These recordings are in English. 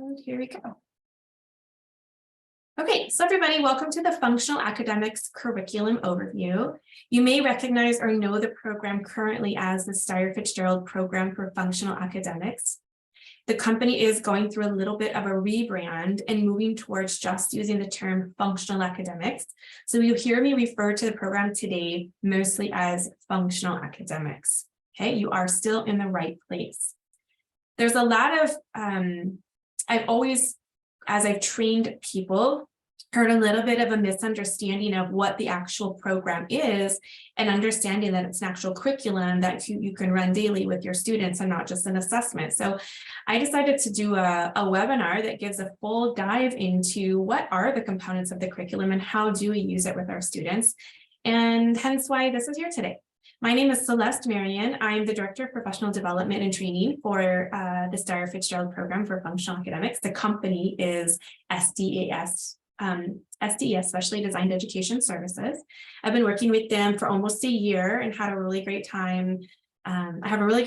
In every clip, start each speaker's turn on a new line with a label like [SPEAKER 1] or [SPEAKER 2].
[SPEAKER 1] And here we go. Okay, so everybody, welcome to the Functional Academics Curriculum Overview. You may recognize or know the program currently as the Styer-Fitzgerald Program for Functional Academics. The company is going through a little bit of a rebrand and moving towards just using the term functional academics. So you'll hear me refer to the program today mostly as functional academics. Okay, you are still in the right place. There's a lot of, I've always, as I've trained people, heard a little bit of a misunderstanding of what the actual program is and understanding that it's an actual curriculum that you can run daily with your students and not just an assessment. So I decided to do a webinar that gives a full dive into what are the components of the curriculum and how do we use it with our students, and hence why this is here today. My name is Celeste Marion. I'm the Director of Professional Development and Training for the Styer-Fitzgerald Program for Functional Academics. The company is SDES, Specially Designed Education Services. I've been working with them for almost a year and had a really great time. I have a really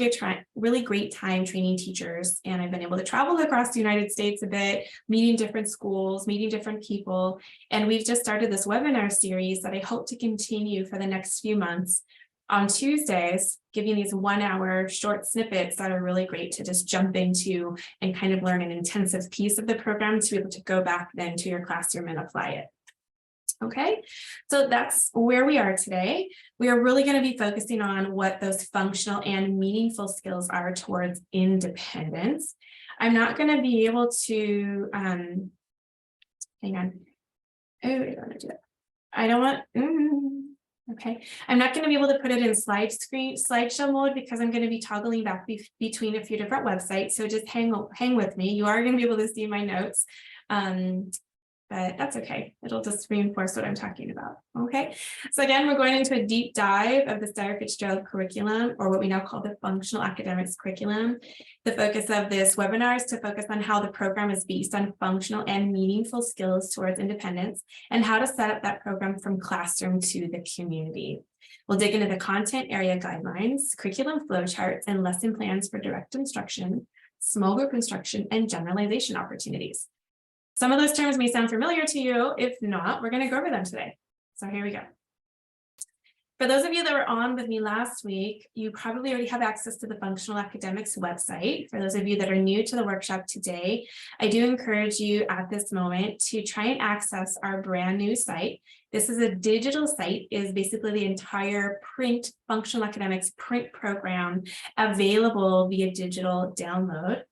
[SPEAKER 1] great time training teachers, and I've been able to travel across the United States a bit, meeting different schools, meeting different people. And we've just started this webinar series that I hope to continue for the next few months on Tuesdays, giving these 1 hour short snippets that are really great to just jump into and kind of learn an intensive piece of the program to be able to go back then to your classroom and apply it. Okay, so that's where we are today. We are really going to be focusing on what those functional and meaningful skills are towards independence. I'm not going to be able to, hang on. Oh, I don't want to do that. I don't want, okay, I'm not going to be able to put it in slideshow mode because I'm going to be toggling back between a few different websites. So just hang with me. You are going to be able to see my notes, but that's okay. It'll just reinforce what I'm talking about. Okay, so again, we're going into a deep dive of the Styer-Fitzgerald curriculum, or what we now call the Functional Academics Curriculum. The focus of this webinar is to focus on how the program is based on functional and meaningful skills towards independence and how to set up that program from classroom to the community. We'll dig into the content area guidelines, curriculum flowcharts, and lesson plans for direct instruction, small group instruction, and generalization opportunities. Some of those terms may sound familiar to you. If not, we're going to go over them today. So here we go. For those of you that were on with me last week, you probably already have access to the Functional Academics website. For those of you that are new to the workshop today, I do encourage you at this moment to try and access our brand new site. This is a digital site, is basically the entire Functional Academics print program available via digital download.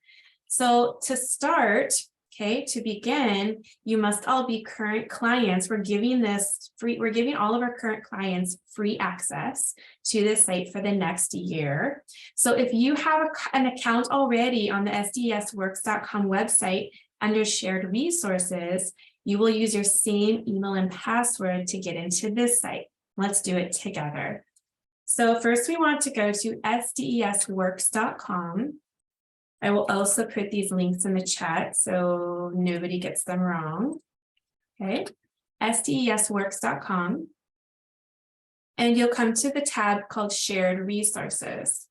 [SPEAKER 1] So to start, okay, to begin, you must all be current clients. We're giving all of our current clients free access to this site for the next year. So if you have an account already on the sdesworks.com website under shared resources, you will use your same email and password to get into this site. Let's do it together. So first we want to go to sdesworks.com. I will also put these links in the chat so nobody gets them wrong. Okay, sdesworks.com. And you'll come to the tab called Shared Resources.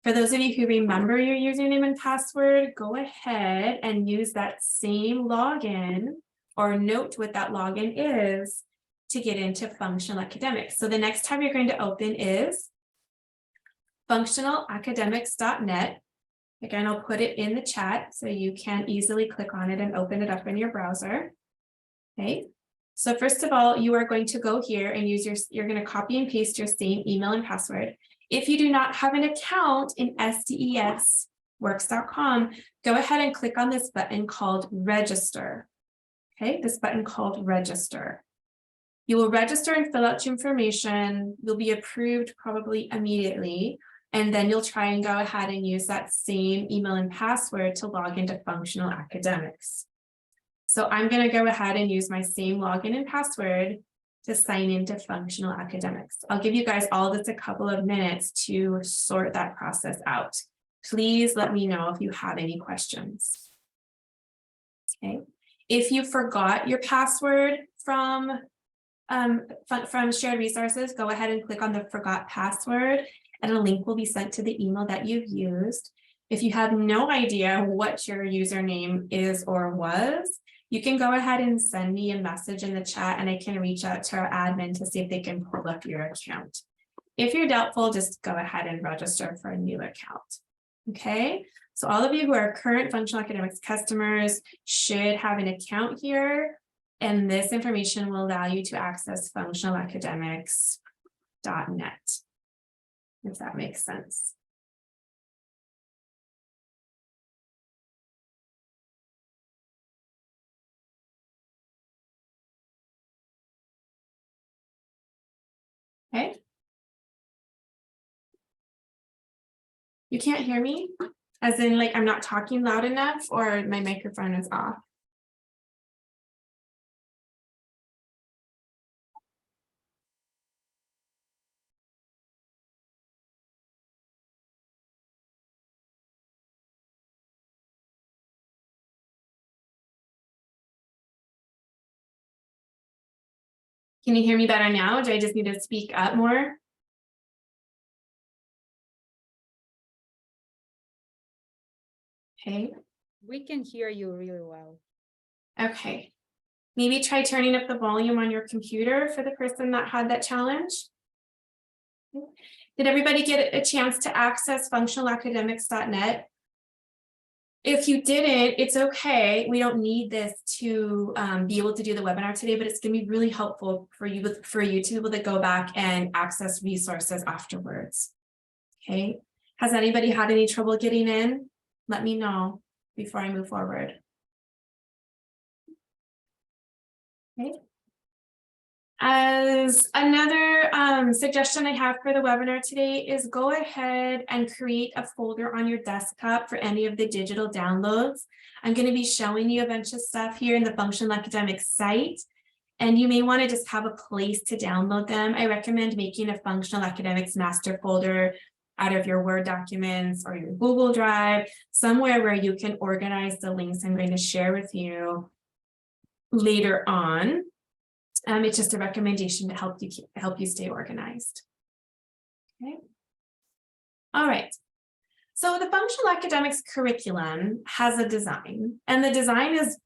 [SPEAKER 1] For those of you who remember your username and password, go ahead and use that same login or note what that login is to get into Functional Academics. So the next tab you're going to open is functionalacademics.net. Again, I'll put it in the chat so you can easily click on it and open it up in your browser. Okay, so first of all, you are going to go here and you're going to copy and paste your same email and password. If you do not have an account in sdesworks.com, go ahead and click on this button called Register. Okay, this button called Register. You will register and fill out your information. You'll be approved probably immediately. And then you'll try and go ahead and use that same email and password to log into Functional Academics. So I'm going to go ahead and use my same login and password to sign into Functional Academics. I'll give you guys all this a couple of minutes to sort that process out. Please let me know if you have any questions. Okay. If you forgot your password from shared resources, go ahead and click on the Forgot Password, and a link will be sent to the email that you've used. If you have no idea what your username is or was, you can go ahead and send me a message in the chat and I can reach out to our admin to see if they can pull up your account. If you're doubtful, just go ahead and register for a new account. Okay, so all of you who are current Functional Academics customers should have an account here, and this information will allow you to access functionalacademics.net, if that makes sense. Okay. You can't hear me? As in, like, I'm not talking loud enough or my microphone is off? Can you hear me better now? Do I just need to speak up more? Okay.
[SPEAKER 2] We can hear you really well.
[SPEAKER 1] Okay. Maybe try turning up the volume on your computer for the person that had that challenge. Did everybody get a chance to access functionalacademics.net? If you didn't, it's okay. We don't need this to be able to do the webinar today, but it's going to be really helpful for you to be able to go back and access resources afterwards. Okay. Has anybody had any trouble getting in? Let me know before I move forward. Okay. As another suggestion I have for the webinar today is go ahead and create a folder on your desktop for any of the digital downloads. I'm going to be showing you a bunch of stuff here in the Functional Academics site, and you may want to just have a place to download them. I recommend making a Functional Academics master folder out of your Word documents or your Google Drive, somewhere where you can organize the links I'm going to share with you later on. It's just a recommendation to help you stay organized. Okay. All right. So the Functional Academics curriculum has a design, and the design is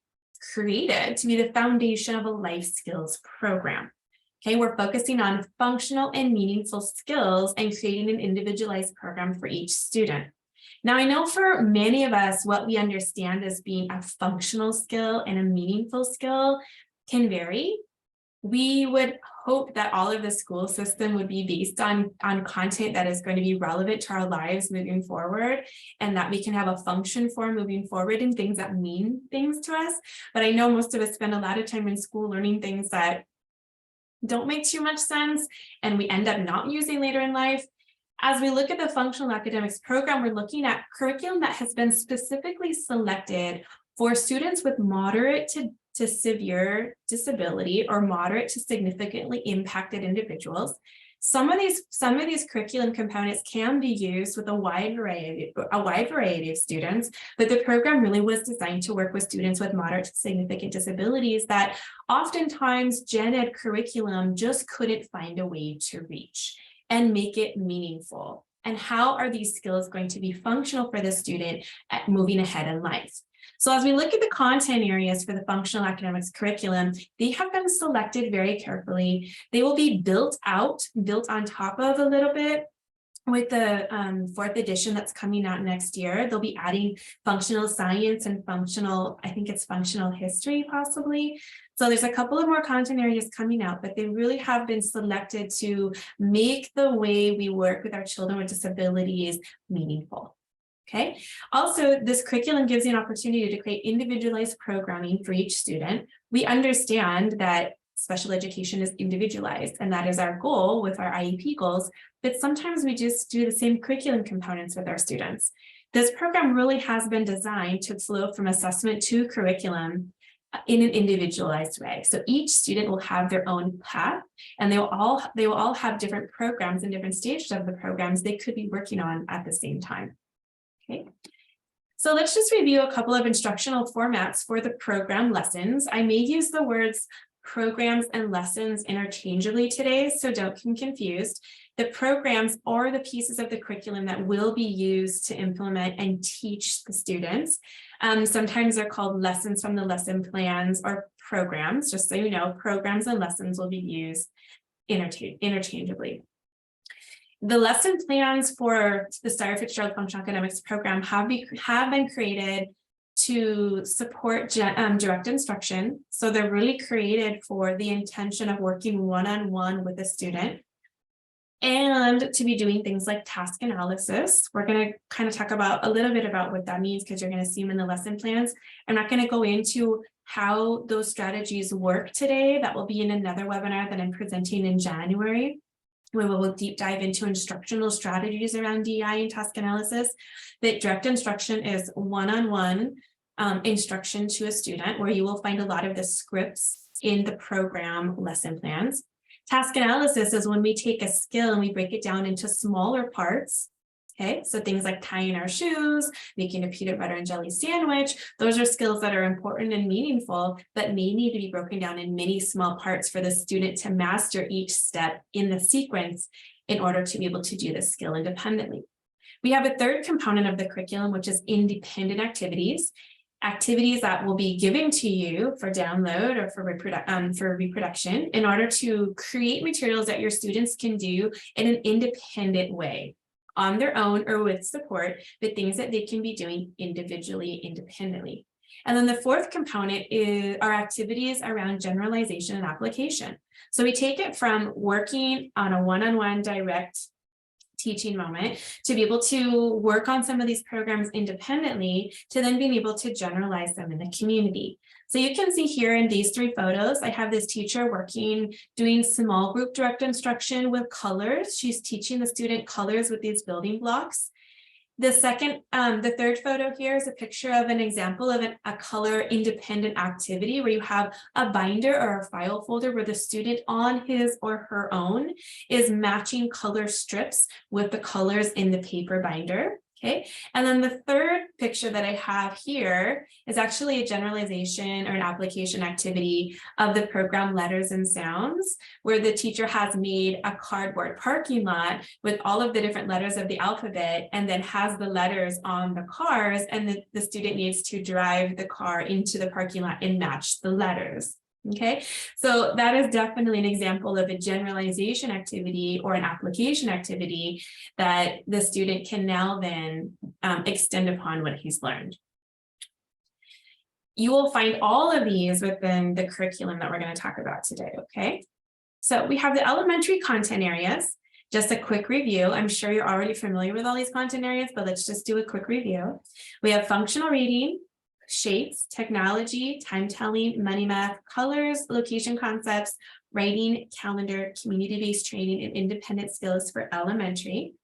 [SPEAKER 1] created to be the foundation of a life skills program. Okay, we're focusing on functional and meaningful skills and creating an individualized program for each student. Now, I know for many of us, what we understand as being a functional skill and a meaningful skill can vary. We would hope that all of the school system would be based on content that is going to be relevant to our lives moving forward, and that we can have a function for moving forward and things that mean things to us. But I know most of us spend a lot of time in school learning things that don't make too much sense, and we end up not using later in life. As we look at the Functional Academics program, we're looking at curriculum that has been specifically selected for students with moderate to severe disability or moderate to significantly impacted individuals. Some of these curriculum components can be used with a wide variety of students, but the program really was designed to work with students with moderate to significant disabilities that oftentimes gen ed curriculum just couldn't find a way to reach and make it meaningful. And how are these skills going to be functional for the student at moving ahead in life? So as we look at the content areas for the Functional Academics curriculum, they have been selected very carefully. They will be built on top of a little bit with the 4th edition that's coming out next year. They'll be adding functional science and functional history possibly. So there's a couple of more content areas coming out, but they really have been selected to make the way we work with our children with disabilities meaningful. Okay. Also, this curriculum gives you an opportunity to create individualized programming for each student. We understand that special education is individualized, and that is our goal with our IEP goals, but sometimes we just do the same curriculum components with our students. This program really has been designed to flow from assessment to curriculum in an individualized way. So each student will have their own path, and they will all have different programs and different stages of the programs they could be working on at the same time. Okay, so let's just review a couple of instructional formats for the program lessons. I may use the words programs and lessons interchangeably today, so don't get confused. the programs or the pieces of the curriculum that will be used to implement and teach the students. Sometimes they're called lessons from the lesson plans or programs. Just so you know, programs and lessons will be used interchangeably. The lesson plans for the Styer-Fitzgerald Functional Academics program have been created to support direct instruction. So they're really created for the intention of working one-on-one with a student and to be doing things like task analysis. We're going to kind of talk about a little bit about what that means because you're going to see them in the lesson plans. I'm not going to go into how those strategies work today. That will be in another webinar that I'm presenting in January, where we will deep dive into instructional strategies around DEI and task analysis. That direct instruction is one-on-one instruction to a student, where you will find a lot of the scripts in the program lesson plans. Task analysis is when we take a skill and we break it down into smaller parts. Okay, so things like tying our shoes, making a peanut butter and jelly sandwich, those are skills that are important and meaningful, but may need to be broken down in many small parts for the student to master each step in the sequence in order to be able to do the skill independently. We have a third component of the curriculum, which is independent activities. Activities that will be given to you for download or for reproduction in order to create materials that your students can do in an independent way on their own or with support, but things that they can be doing individually, independently. And then the fourth component is our activities around generalization and application. So we take it from working on a one-on-one direct teaching moment to be able to work on some of these programs independently to then being able to generalize them in the community. So you can see here in these three photos, I have this teacher doing small group direct instruction with colors. She's teaching the student colors with these building blocks. The third photo here is a picture of an example of a color independent activity where you have a binder or a file folder where the student on his or her own is matching color strips with the colors in the paper binder. Okay, and then the third picture that I have here is actually a generalization or an application activity of the program Letters and Sounds, where the teacher has made a cardboard parking lot with all of the different letters of the alphabet and then has the letters on the cars, and the student needs to drive the car into the parking lot and match the letters. Okay, so that is definitely an example of a generalization activity or an application activity that the student can now then extend upon what he's learned. You will find all of these within the curriculum that we're going to talk about today, okay? So we have the elementary content areas. Just a quick review. I'm sure you're already familiar with all these content areas, but let's just do a quick review. We have functional reading, shapes, technology, time telling, money math, colors, location concepts, writing, calendar, community-based training, and independent skills for elementary.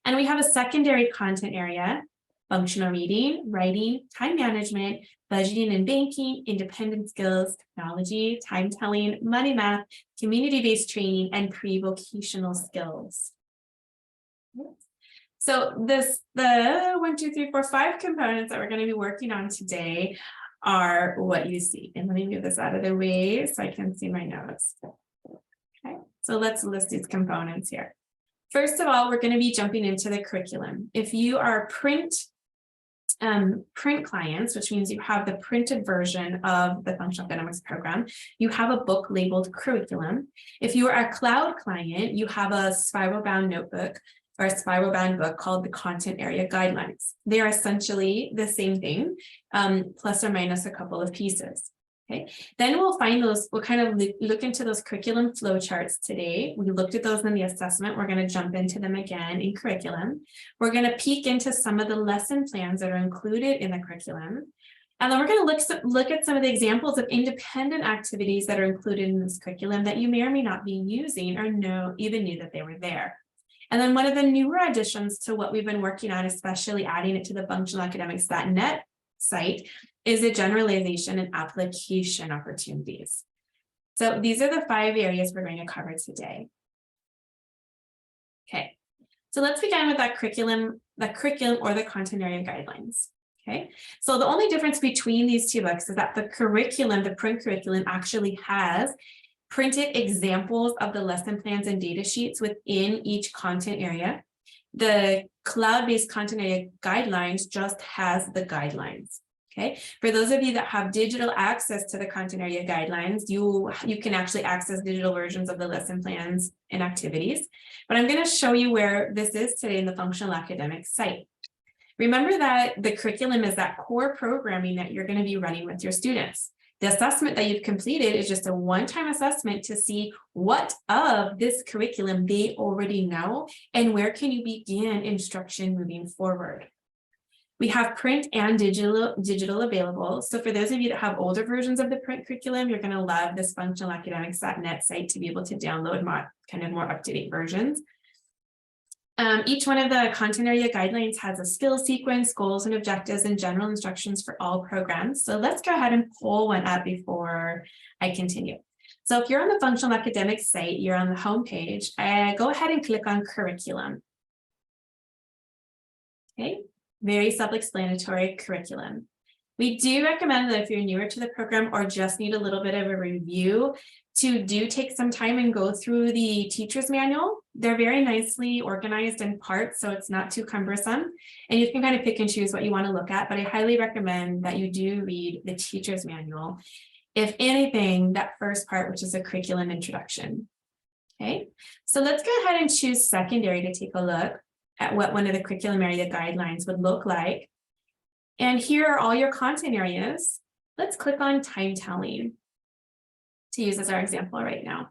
[SPEAKER 1] And we have a secondary content area, functional reading, writing, time management, budgeting and banking, independent skills, technology, time telling, money math, community-based training, and pre-vocational skills. So the 5 components that we're going to be working on today are what you see. And let me move this out of the way so I can see my notes. Okay, so let's list these components here. First of all, we're going to be jumping into the curriculum. If you are print clients, which means you have the printed version of the functional academics program, you have a book labeled curriculum. If you are a cloud client, you have a spiral bound notebook or a spiral bound book called the content area guidelines. They are essentially the same thing, plus or minus a couple of pieces. Okay, then we'll kind of look into those curriculum flowcharts today. We looked at those in the assessment. We're going to jump into them again in curriculum. We're going to peek into some of the lesson plans that are included in the curriculum. And then we're going to look at some of the examples of independent activities that are included in this curriculum that you may or may not be using or even knew that they were there. And then one of the newer additions to what we've been working on, especially adding it to the functionalacademics.net site, is the generalization and application opportunities. So these are the 5 areas we're going to cover today. Okay, so let's begin with that curriculum or the content area guidelines. Okay, so the only difference between these 2 books is that the curriculum, the print curriculum, actually has printed examples of the lesson plans and data sheets within each content area. The cloud-based content area guidelines just has the guidelines. Okay, for those of you that have digital access to the content area guidelines, you can actually access digital versions of the lesson plans and activities. But I'm going to show you where this is today in the functional academics site. Remember that the curriculum is that core programming that you're going to be running with your students. The assessment that you've completed is just a one-time assessment to see what of this curriculum they already know and where can you begin instruction moving forward. We have print and digital available. So for those of you that have older versions of the print curriculum, you're going to love this functionalacademics.net site to be able to download more up-to-date versions. Each one of the content area guidelines has a skill sequence, goals and objectives, and general instructions for all programs. So let's go ahead and pull one up before I continue. So if you're on the functional academics site, you're on the home page, go ahead and click on curriculum. Okay, very self-explanatory curriculum. We do recommend that if you're newer to the program or just need a little bit of a review, to take some time and go through the teacher's manual. They're very nicely organized in parts, so it's not too cumbersome. And you can kind of pick and choose what you want to look at, but I highly recommend that you do read the teacher's manual. If anything, that first part, which is a curriculum introduction. Okay, so let's go ahead and choose secondary to take a look at what one of the curriculum area guidelines would look like. And here are all your content areas. Let's click on time telling to use as our example right now.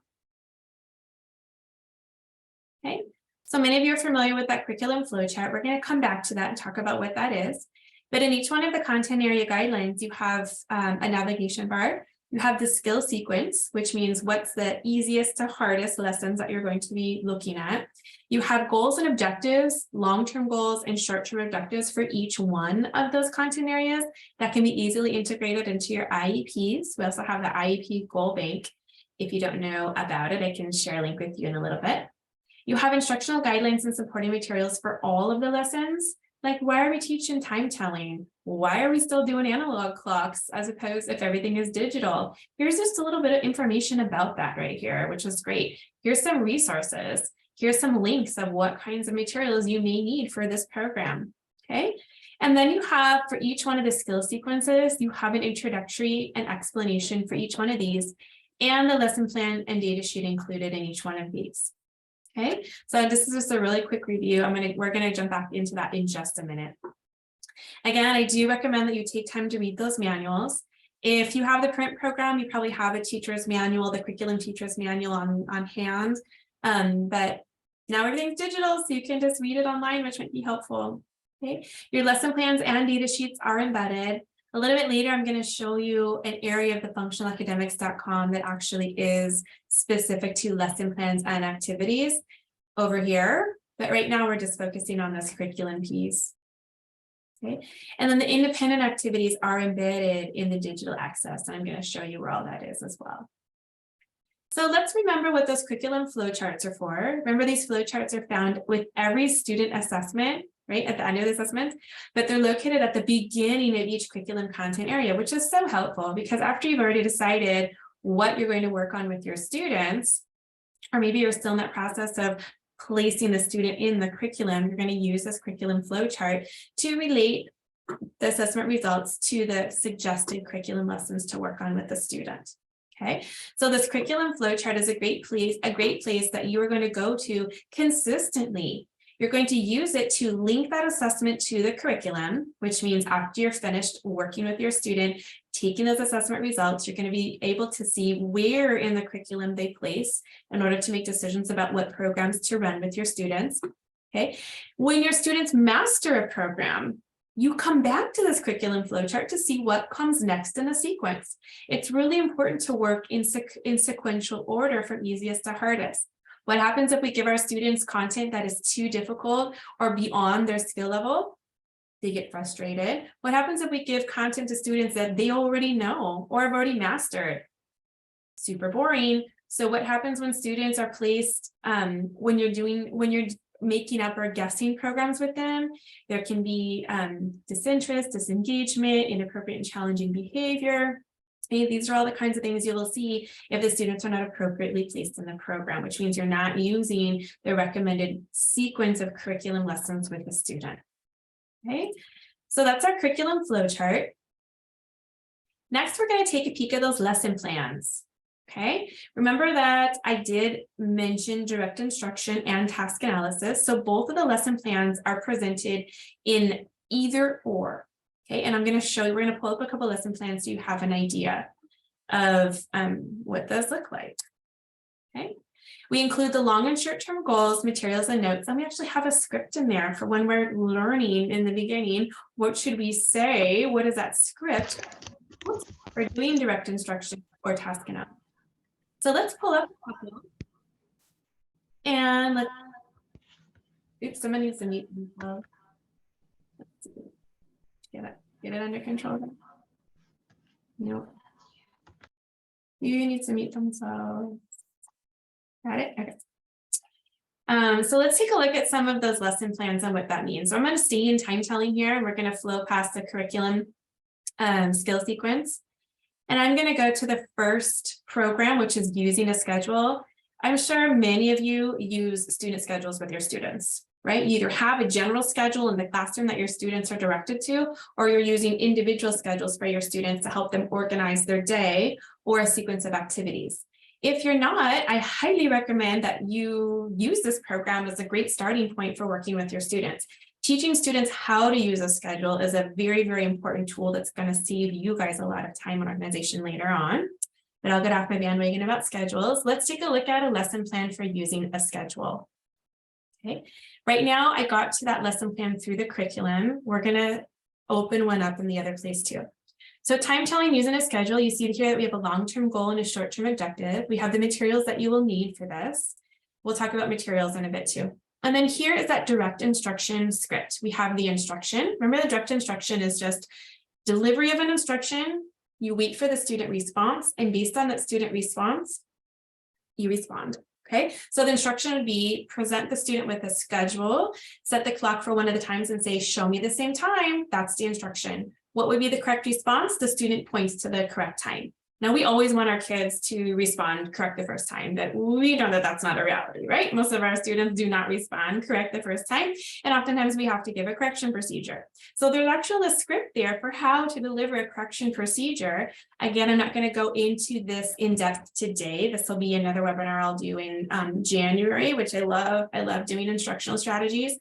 [SPEAKER 1] Okay, so many of you are familiar with that curriculum flowchart. We're going to come back to that and talk about what that is. But in each one of the content area guidelines, you have a navigation bar. You have the skill sequence, which means what's the easiest to hardest lessons that you're going to be looking at. You have goals and objectives, long-term goals and short-term objectives for each one of those content areas that can be easily integrated into your IEPs. We also have the IEP goal bank. If you don't know about it, I can share a link with you in a little bit. You have instructional guidelines and supporting materials for all of the lessons. Like, why are we teaching time telling? Why are we still doing analog clocks as opposed if everything is digital? Here's just a little bit of information about that right here, which is great. Here's some resources. Here's some links of what kinds of materials you may need for this program. Okay. And then you have, for each one of the skill sequences, you have an introductory and explanation for each one of these and the lesson plan and data sheet included in each one of these. Okay, so this is just a really quick review. We're gonna jump back into that in just a minute. Again, I do recommend that you take time to read those manuals. If you have the print program, you probably have a teacher's manual, the curriculum teacher's manual on hand. But now everything's digital, so you can just read it online, which might be helpful. Okay, your lesson plans and data sheets are embedded. A little bit later, I'm going to show you an area of the functionalacademics.com that actually is specific to lesson plans and activities over here. But right now, we're just focusing on this curriculum piece. Okay, and then the independent activities are embedded in the digital access, and I'm going to show you where all that is as well. So let's remember what those curriculum flowcharts are for. Remember, these flowcharts are found with every student assessment, right, at the end of the assessment, but they're located at the beginning of each curriculum content area, which is so helpful because after you've already decided what you're going to work on with your students, or maybe you're still in that process of placing the student in the curriculum, you're going to use this curriculum flowchart to relate the assessment results to the suggested curriculum lessons to work on with the student. Okay, so this curriculum flowchart is a great place that you are going to go to consistently. You're going to use it to link that assessment to the curriculum, which means after you're finished working with your student, taking those assessment results, you're going to be able to see where in the curriculum they place in order to make decisions about what programs to run with your students. Okay, when your students master a program, you come back to this curriculum flowchart to see what comes next in the sequence. It's really important to work in sequential order from easiest to hardest. What happens if we give our students content that is too difficult or beyond their skill level? They get frustrated. What happens if we give content to students that they already know or have already mastered? Super boring. So what happens when students are placed, when you're making up or guessing programs with them? There can be disinterest, disengagement, inappropriate and challenging behavior. Okay, these are all the kinds of things you will see if the students are not appropriately placed in the program, which means you're not using the recommended sequence of curriculum lessons with the student. Okay, so that's our curriculum flow chart. Next, we're going to take a peek at those lesson plans. Okay, remember that I did mention direct instruction and task analysis. So both of the lesson plans are presented in either or. Okay, and I'm going to show you, we're going to pull up a couple lesson plans so you have an idea of what those look like. Okay, we include the long and short-term goals, materials, and notes, and we actually have a script in there for when we're learning in the beginning. What should we say? What is that script for doing direct instruction or task analysis? So let's pull up a couple. And let's, oops, someone needs to mute themselves. Get it under control. No. You need to mute themselves. Got it? Okay. So let's take a look at some of those lesson plans and what that means. So I'm going to stay in time telling here, and we're going to flow past the curriculum skill sequence. And I'm going to go to the first program, which is using a schedule. I'm sure many of you use student schedules with your students, right? You either have a general schedule in the classroom that your students are directed to, or you're using individual schedules for your students to help them organize their day or a sequence of activities. If you're not, I highly recommend that you use this program as a great starting point for working with your students. Teaching students how to use a schedule is a very, very important tool that's going to save you guys a lot of time and organization later on. But I'll get off my bandwagon about schedules. Let's take a look at a lesson plan for using a schedule. Okay, right now I got to that lesson plan through the curriculum. We're going to open one up in the other place too. So time telling using a schedule, you see here that we have a long-term goal and a short-term objective. We have the materials that you will need for this. We'll talk about materials in a bit too. And then here is that direct instruction script. We have the instruction. Remember, the direct instruction is just delivery of an instruction. You wait for the student response, and based on that student response, you respond. Okay, so the instruction would be present the student with a schedule, set the clock for one of the times and say, show me the same time. That's the instruction. What would be the correct response? The student points to the correct time. Now, we always want our kids to respond correct the first time, but we know that that's not a reality, right? Most of our students do not respond correct the first time, and oftentimes we have to give a correction procedure. So there's actually a script there for how to deliver a correction procedure. Again, I'm not going to go into this in depth today. This will be another webinar I'll do in January, which I love. I love doing instructional strategies.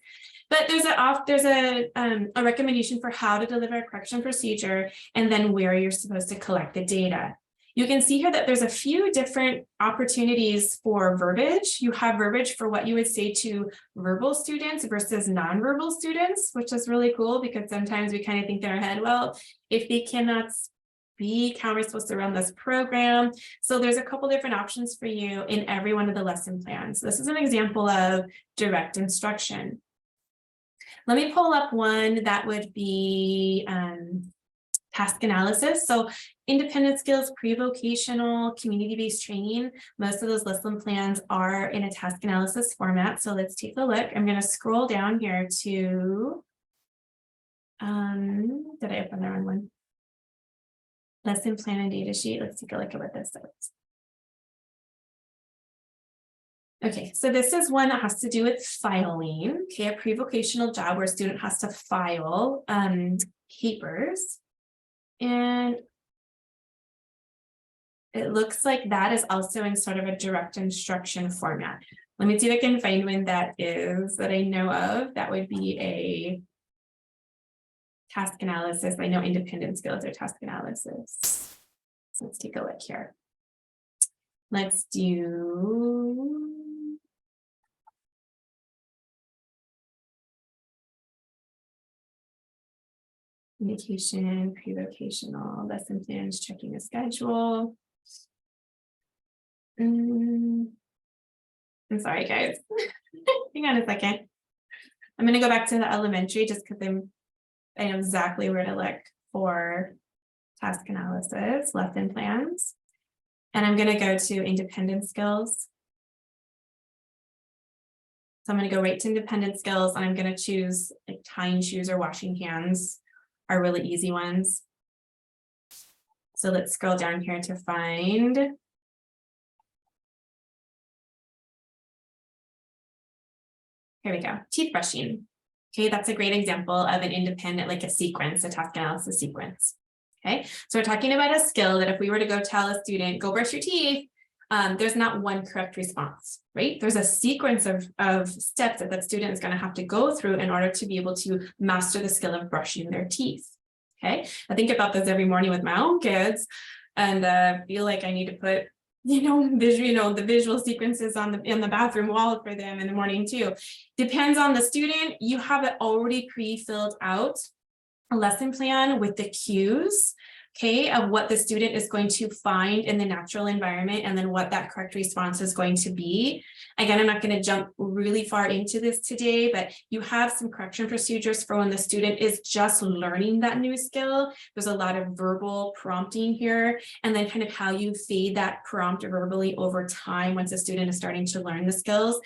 [SPEAKER 1] But there's a recommendation for how to deliver a correction procedure and then where you're supposed to collect the data. You can see here that there's a few different opportunities for verbiage. You have verbiage for what you would say to verbal students versus nonverbal students, which is really cool because sometimes we kind of think in our head, well, if they cannot speak, how are we supposed to run this program? So there's a couple different options for you in every one of the lesson plans. This is an example of direct instruction. Let me pull up one that would be task analysis. So independent skills, pre-vocational, community-based training, most of those lesson plans are in a task analysis format. So let's take a look. I'm going to scroll down here to, did I open the wrong one? Lesson plan and data sheet. Let's take a look at what this says. Okay, so this is one that has to do with filing. Okay, a pre-vocational job where a student has to file papers. And it looks like that is also in sort of a direct instruction format. Let me see if I can find one that is that I know of. That would be a task analysis. I know independent skills are task analysis. So let's take a look here. Let's do communication, pre-vocational, lesson plans, checking a schedule. I'm sorry, guys. Hang on a second. I'm going to go back to the elementary just because I know exactly where to look for task analysis, lesson plans. And I'm going to go to independent skills. So I'm going to go right to independent skills, and I'm going to choose like tying shoes or washing hands are really easy ones. So let's scroll down here to find. Here we go, teeth brushing. Okay, that's a great example of an independent, like a sequence, a task analysis sequence. Okay, so we're talking about a skill that if we were to go tell a student, go brush your teeth, there's not one correct response, right? There's a sequence of steps that student is going to have to go through in order to be able to master the skill of brushing their teeth. Okay, I think about this every morning with my own kids, and feel like I need to put, the visual sequences in the bathroom wall for them in the morning too. Depends on the student. You have it already pre-filled out, a lesson plan with the cues, okay, of what the student is going to find in the natural environment and then what that correct response is going to be. Again, I'm not going to jump really far into this today, but you have some correction procedures for when the student is just learning that new skill. There's a lot of verbal prompting here, and then kind of how you feed that prompt verbally over time once a student is starting to learn the skills.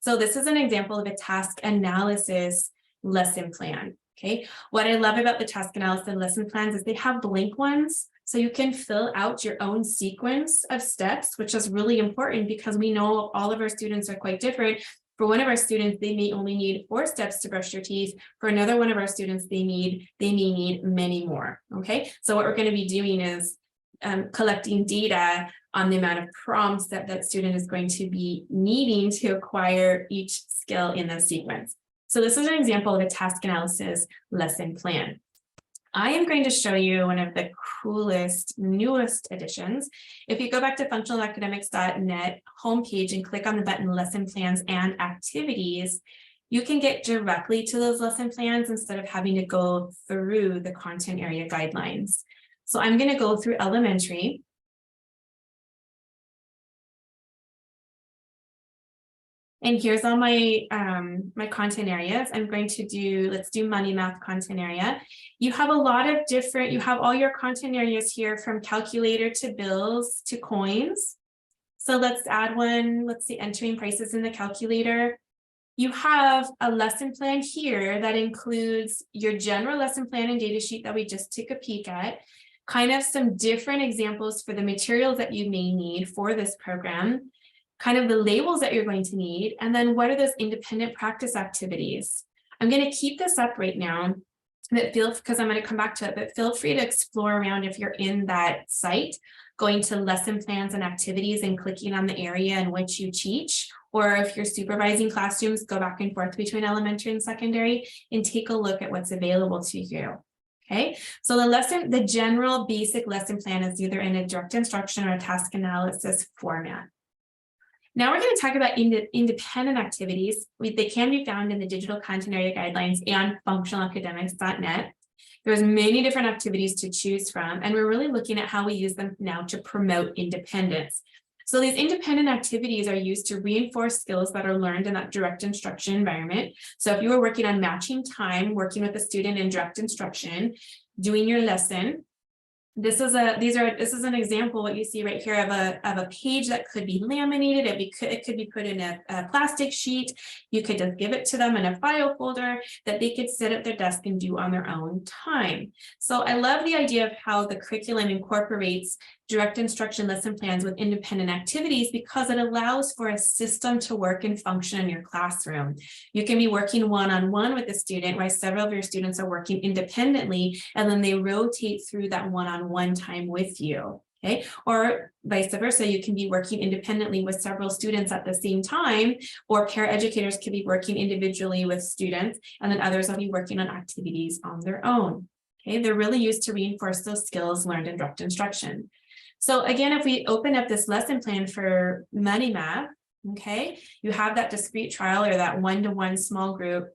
[SPEAKER 1] So this is an example of a task analysis lesson plan. Okay, what I love about the task analysis and lesson plans is they have blank ones, so you can fill out your own sequence of steps, which is really important because we know all of our students are quite different. For one of our students, they may only need 4 steps to brush their teeth. For another one of our students, they may need many more. Okay, so what we're going to be doing is collecting data on the amount of prompts that student is going to be needing to acquire each skill in the sequence. So this is an example of a task analysis lesson plan. I am going to show you one of the coolest, newest additions. If you go back to functionalacademics.net homepage and click on the button lesson plans and activities, you can get directly to those lesson plans instead of having to go through the content area guidelines. So I'm going to go through elementary. And here's all my my content areas. I'm going to do, let's do money math content area. You have a lot of different, you have all your content areas here from calculator to bills to coins. So let's add one, let's see, entering prices in the calculator. You have a lesson plan here that includes your general lesson plan and data sheet that we just took a peek at, kind of some different examples for the materials that you may need for this program, kind of the labels that you're going to need, and then what are those independent practice activities. I'm going to keep this up right now, but because I'm going to come back to it, but feel free to explore around if you're in that site, going to lesson plans and activities and clicking on the area in which you teach, or if you're supervising classrooms, go back and forth between elementary and secondary and take a look at what's available to you. Okay, so the general basic lesson plan is either in a direct instruction or a task analysis format. Now we're going to talk about independent activities. They can be found in the digital content area guidelines and functionalacademics.net. There's many different activities to choose from, and we're really looking at how we use them now to promote independence. So these independent activities are used to reinforce skills that are learned in that direct instruction environment. So if you were working on matching time, working with a student in direct instruction, doing your lesson, this is an example, what you see right here, of a page that could be laminated. It could be put in a plastic sheet. You could just give it to them in a file folder that they could sit at their desk and do on their own time. So I love the idea of how the curriculum incorporates direct instruction lesson plans with independent activities, because it allows for a system to work and function in your classroom. You can be working one-on-one with a student while several of your students are working independently, and then they rotate through that one-on-one time with you. Okay, or vice versa, you can be working independently with several students at the same time, or paraeducators could be working individually with students, and then others will be working on activities on their own. Okay, they're really used to reinforce those skills learned in direct instruction. So again, if we open up this lesson plan for money math, okay, you have that discrete trial or that one-to-one small group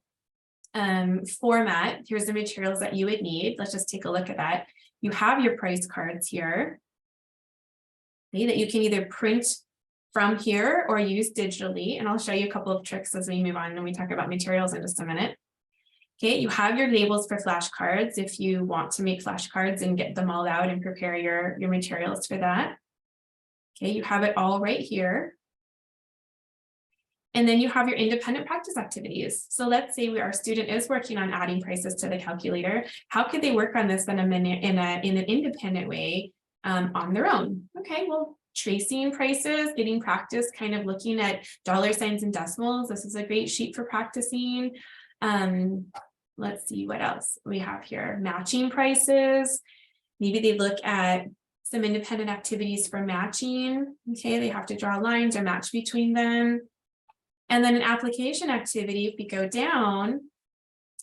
[SPEAKER 1] format. Here's the materials that you would need. Let's just take a look at that. You have your price cards here, okay, that you can either print from here or use digitally. And I'll show you a couple of tricks as we move on and we talk about materials in just a minute. Okay, you have your labels for flashcards if you want to make flashcards and get them all out and prepare your materials for that. Okay, you have it all right here. And then you have your independent practice activities. So let's say our student is working on adding prices to the calculator. How could they work on this in an independent way on their own. Okay, well, tracing prices, getting practice, kind of looking at dollar signs and decimals. This is a great sheet for practicing. Let's see what else we have here. Matching prices. Maybe they look at some independent activities for matching. Okay, they have to draw lines or match between them. And then an application activity, if we go down,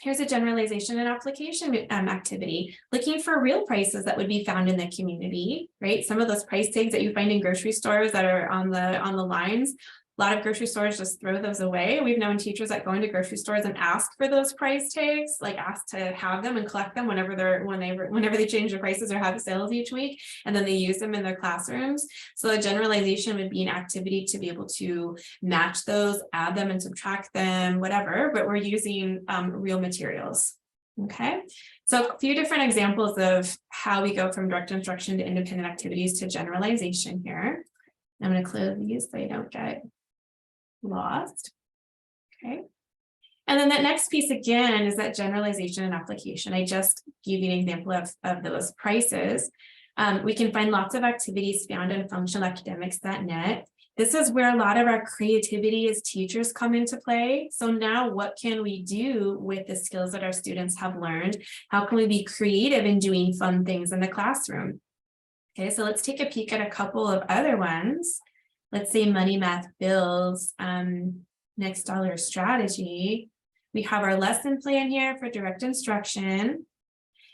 [SPEAKER 1] here's a generalization and application activity, looking for real prices that would be found in the community, right? Some of those price tags that you find in grocery stores that are on the lines, a lot of grocery stores just throw those away. We've known teachers that go into grocery stores and ask for those price tags, like ask to have them and collect them whenever they change their prices or have sales each week, and then they use them in their classrooms. So a generalization would be an activity to be able to match those, add them and subtract them, whatever, but we're using real materials. Okay, so a few different examples of how we go from direct instruction to independent activities to generalization here. I'm going to close these so I don't get lost. Okay. And then that next piece again is that generalization and application. I just gave you an example of those prices. We can find lots of activities found in functionalacademics.net. This is where a lot of our creativity as teachers come into play. So now what can we do with the skills that our students have learned? How can we be creative in doing fun things in the classroom? Okay, so let's take a peek at a couple of other ones. Let's say money, math, bills, next dollar strategy. We have our lesson plan here for direct instruction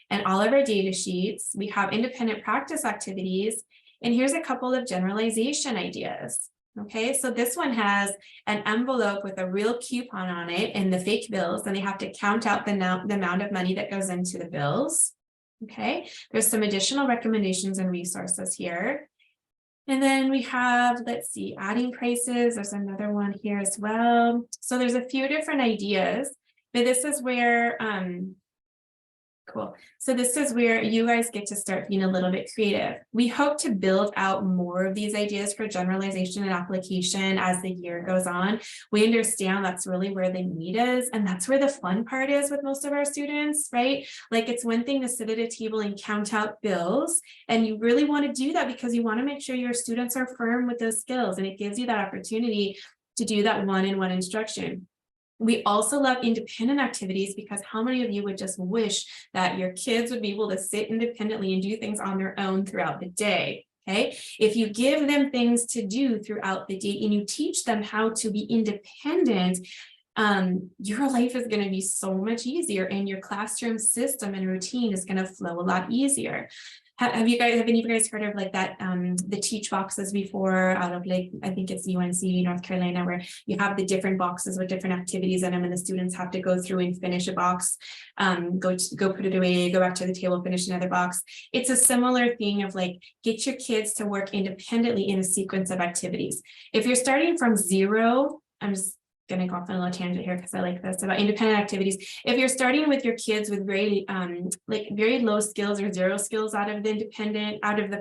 [SPEAKER 1] and all of our data sheets. We have independent practice activities. And here's a couple of generalization ideas. Okay, so this one has an envelope with a real coupon on it and the fake bills, and they have to count out the amount of money that goes into the bills. Okay, there's some additional recommendations and resources here. And then we have, let's see, adding prices. There's another one here as well. So there's a few different ideas, but this is where, cool. So this is where you guys get to start being a little bit creative. We hope to build out more of these ideas for generalization and application as the year goes on. We understand that's really where the need is, and that's where the fun part is with most of our students, right? Like, it's one thing to sit at a table and count out bills, and you really want to do that because you want to make sure your students are firm with those skills, and it gives you that opportunity to do that one-on-one instruction. We also love independent activities because how many of you would just wish that your kids would be able to sit independently and do things on their own throughout the day? Okay, if you give them things to do throughout the day and you teach them how to be independent, your life is going to be so much easier, and your classroom system and routine is going to flow a lot easier. Have any of you guys heard of like that, the teach boxes before, out of like, I think it's UNC, North Carolina, where you have the different boxes with different activities in them, and the students have to go through and finish a box, go put it away, go back to the table, finish another box. It's a similar thing of like, get your kids to work independently in a sequence of activities. If you're starting from zero, I'm just going to go off on a little tangent here because I like this about independent activities. If you're starting with your kids with very low skills or zero skills out of the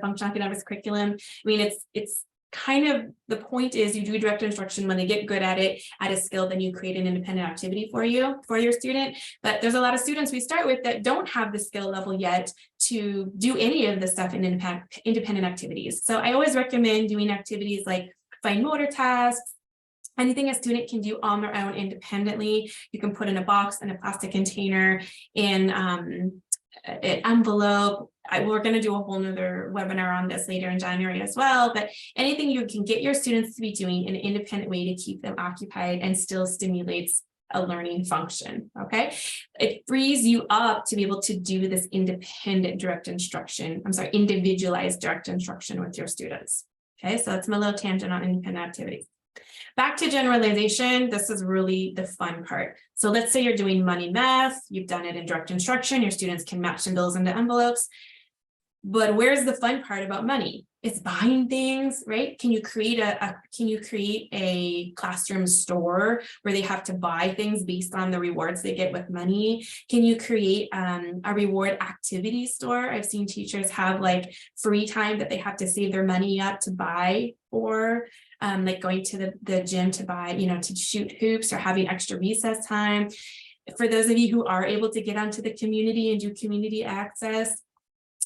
[SPEAKER 1] functional academics curriculum, I mean, it's kind of, the point is you do direct instruction. When they get good at it, at a skill, then you create an independent activity for your student. But there's a lot of students we start with that don't have the skill level yet to do any of the stuff in independent activities. So I always recommend doing activities like fine motor tasks, anything a student can do on their own independently. You can put in a box, in a plastic container, in an envelope. We're going to do a whole nother webinar on this later in January as well, but anything you can get your students to be doing in an independent way to keep them occupied and still stimulates a learning function. Okay, it frees you up to be able to do this independent direct instruction. Individualized direct instruction with your students. Okay, so that's my little tangent on independent activities. Back to generalization, this is really the fun part. So let's say you're doing money math, you've done it in direct instruction, your students can match some bills into envelopes. But where's the fun part about money? It's buying things, right? Can you create a classroom store where they have to buy things based on the rewards they get with money? Can you create a reward activity store? I've seen teachers have like free time that they have to save their money up to buy for, like going to the gym to buy, to shoot hoops, or having extra recess time. For those of you who are able to get onto the community and do community access,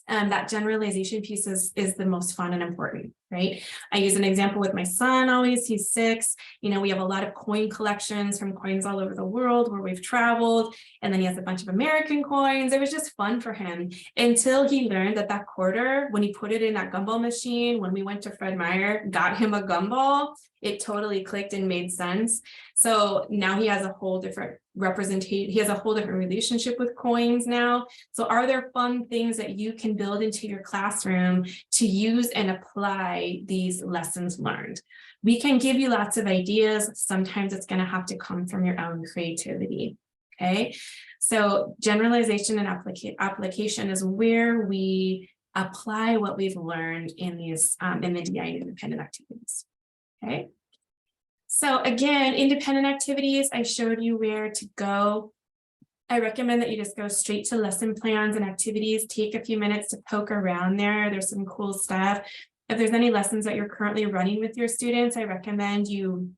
[SPEAKER 1] that generalization piece is the most fun and important, right? I use an example with my son always, he's 6. You know, we have a lot of coin collections from coins all over the world where we've traveled, and then he has a bunch of American coins. It was just fun for him until he learned that that quarter, when he put it in that gumball machine, when we went to Fred Meyer, got him a gumball, it totally clicked and made sense. So now he has a whole different representation. He has a whole different relationship with coins now. So are there fun things that you can build into your classroom to use and apply these lessons learned? We can give you lots of ideas. Sometimes it's going to have to come from your own creativity. Okay, so generalization and application is where we apply what we've learned in these in the DI independent activities. Okay, so again, independent activities, I showed you where to go. I recommend that you just go straight to lesson plans and activities. Take a few minutes to poke around there. There's some cool stuff. If there's any lessons that you're currently running with your students, I recommend you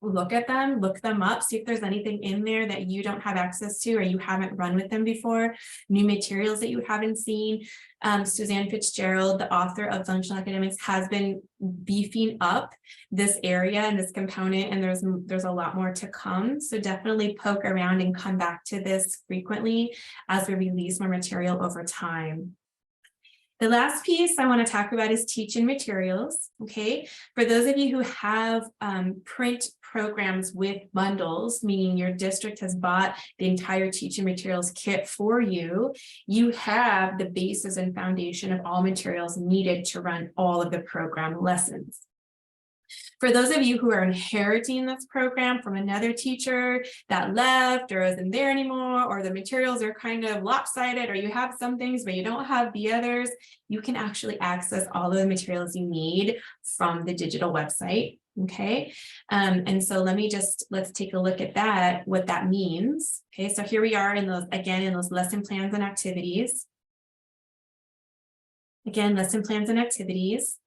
[SPEAKER 1] look at them, look them up, see if there's anything in there that you don't have access to or you haven't run with them before, new materials that you haven't seen. Styer-Fitzgerald, the author of Functional Academics, has been beefing up this area and this component, and there's a lot more to come. So definitely poke around and come back to this frequently as we release more material over time. The last piece I want to talk about is teaching materials. Okay, for those of you who have print programs with bundles, meaning your district has bought the entire teaching materials kit for you, you have the basis and foundation of all materials needed to run all of the program lessons. For those of you who are inheriting this program from another teacher that left or isn't there anymore, or the materials are kind of lopsided, or you have some things but you don't have the others, you can actually access all of the materials you need from the digital website. Okay, and so let's take a look at that, what that means. Okay, so here we are in those lesson plans and activities. Again, lesson plans and activities.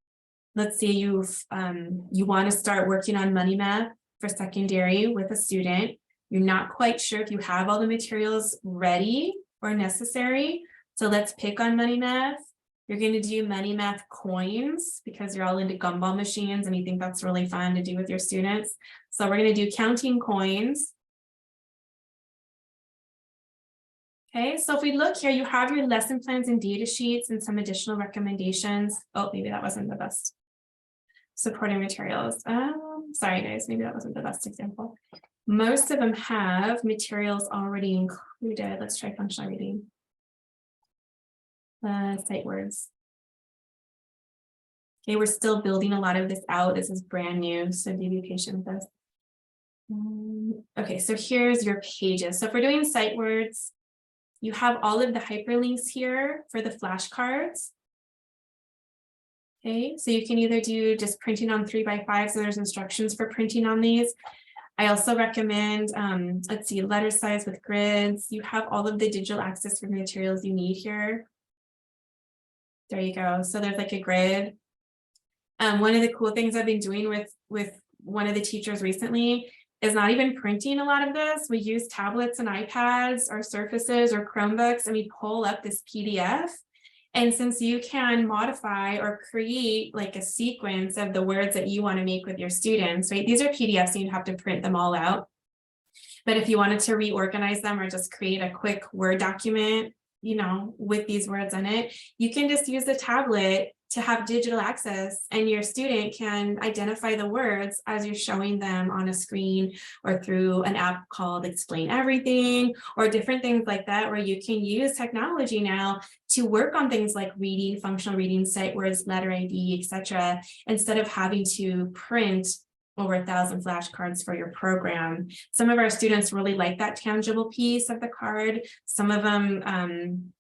[SPEAKER 1] Let's say you want to start working on money math for secondary with a student. You're not quite sure if you have all the materials ready or necessary. So let's pick on money math. You're going to do money math coins because you're all into gumball machines and you think that's really fun to do with your students. So we're going to do counting coins. Okay, so if we look here, you have your lesson plans and data sheets and some additional recommendations. Oh, maybe that wasn't the best. Supporting materials. Sorry guys, maybe that wasn't the best example. Most of them have materials already included. Let's try functional reading. Sight words. Okay, we're still building a lot of this out. This is brand new, so be patient with us. Okay, so here's your pages. So if we're doing sight words, you have all of the hyperlinks here for the flashcards. Okay, so you can either do just printing on 3x5, so there's instructions for printing on these. I also recommend, let's see, letter size with grids. You have all of the digital access for the materials you need here. There you go. So there's like a grid. One of the cool things I've been doing with one of the teachers recently is not even printing a lot of this. We use tablets and iPads or Surfaces or Chromebooks, and we pull up this PDF. And since you can modify or create like a sequence of the words that you want to make with your students, right? These are PDFs, so you'd have to print them all out. But if you wanted to reorganize them or just create a quick Word document, you know, with these words in it, you can just use the tablet to have digital access, and your student can identify the words as you're showing them on a screen or through an app called Explain Everything or different things like that, where you can use technology now to work on things like reading, functional reading, sight words, letter ID, etc., instead of having to print over 1,000 flashcards for your program. Some of our students really like that tangible piece of the card. Some of them,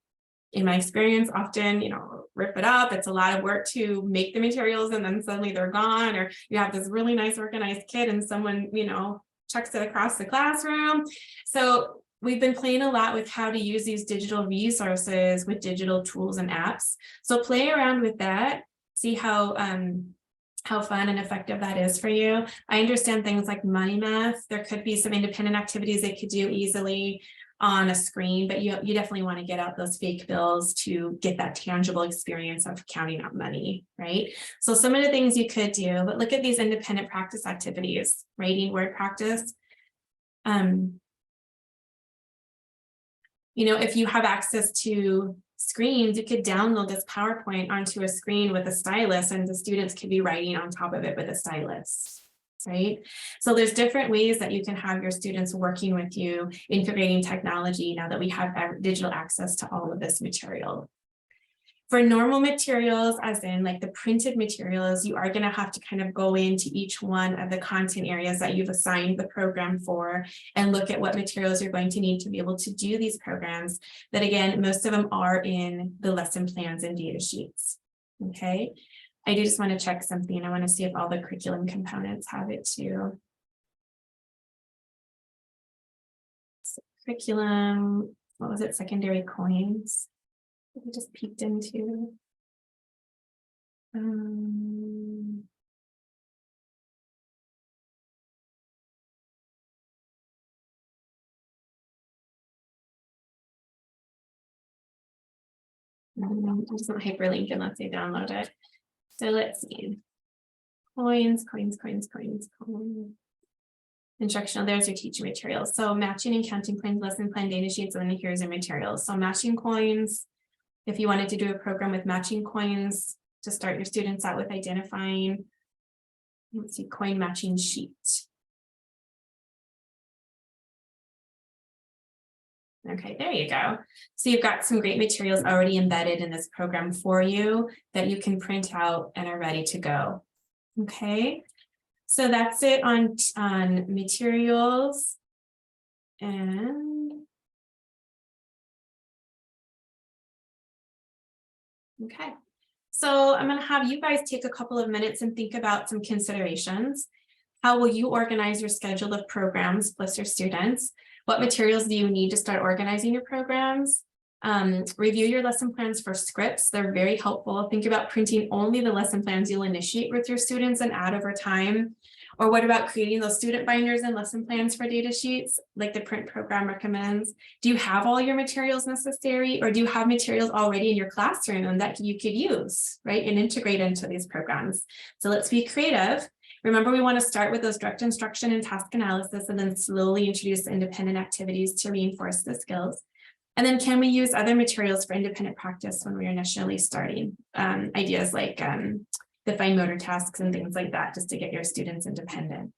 [SPEAKER 1] in my experience, often, you know, rip it up. It's a lot of work to make the materials and then suddenly they're gone, or you have this really nice organized kit and someone, you know, chucks it across the classroom. So we've been playing a lot with how to use these digital resources with digital tools and apps. So play around with that, see how fun and effective that is for you. I understand things like money math. There could be some independent activities they could do easily. on a screen, but you definitely want to get out those fake bills to get that tangible experience of counting out money, right? So some of the things you could do, but look at these independent practice activities, writing word practice. You know, if you have access to screens, you could download this PowerPoint onto a screen with a stylus, and the students could be writing on top of it with a stylus, right? So there's different ways that you can have your students working with you, integrating technology now that we have digital access to all of this material. For normal materials, as in like the printed materials, you are going to have to kind of go into each one of the content areas that you've assigned the program for and look at what materials you're going to need to be able to do these programs. That again, most of them are in the lesson plans and data sheets. Okay, I do just want to check something. I want to see if all the curriculum components have it too. So curriculum, what was it? Secondary coins. We just peeked into. It's not hyperlink unless they download it. So let's see. Coins. Instructional, there's your teaching materials. So matching and counting coins, lesson plan, data sheets, and then here's your materials. So matching coins. If you wanted to do a program with matching coins to start your students out with identifying, let's see, coin matching sheet. Okay, there you go. So you've got some great materials already embedded in this program for you that you can print out and are ready to go. Okay, so that's it on materials. And okay, so I'm going to have you guys take a couple of minutes and think about some considerations. How will you organize your schedule of programs plus your students? What materials do you need to start organizing your programs? Review your lesson plans for scripts. They're very helpful. Think about printing only the lesson plans you'll initiate with your students and add over time. Or what about creating those student binders and lesson plans for data sheets like the print program recommends? Do you have all your materials necessary, or do you have materials already in your classroom and that you could use, right, and integrate into these programs? So let's be creative. Remember, we want to start with those direct instruction and task analysis and then slowly introduce independent activities to reinforce the skills. And then can we use other materials for independent practice when we're initially starting? Ideas like the fine motor tasks and things like that, just to get your students independent.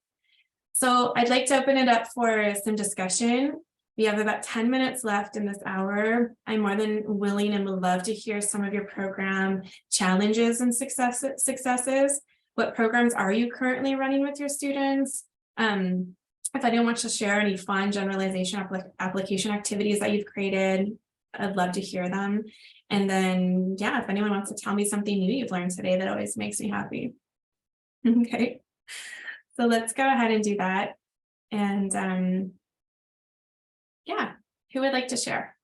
[SPEAKER 1] So I'd like to open it up for some discussion. We have about 10 minutes left in this hour. I'm more than willing and would love to hear some of your program challenges and successes. What programs are you currently running with your students? If anyone wants to share any fun generalization application activities that you've created, I'd love to hear them. And then, yeah, if anyone wants to tell me something new you've learned today, that always makes me happy. Okay, so let's go ahead and do that. And yeah, who would like to share?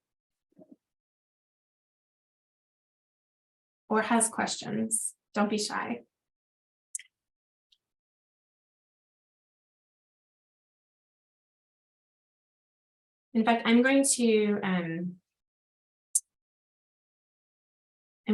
[SPEAKER 1] Or has questions? Don't be shy. In fact, I'm going to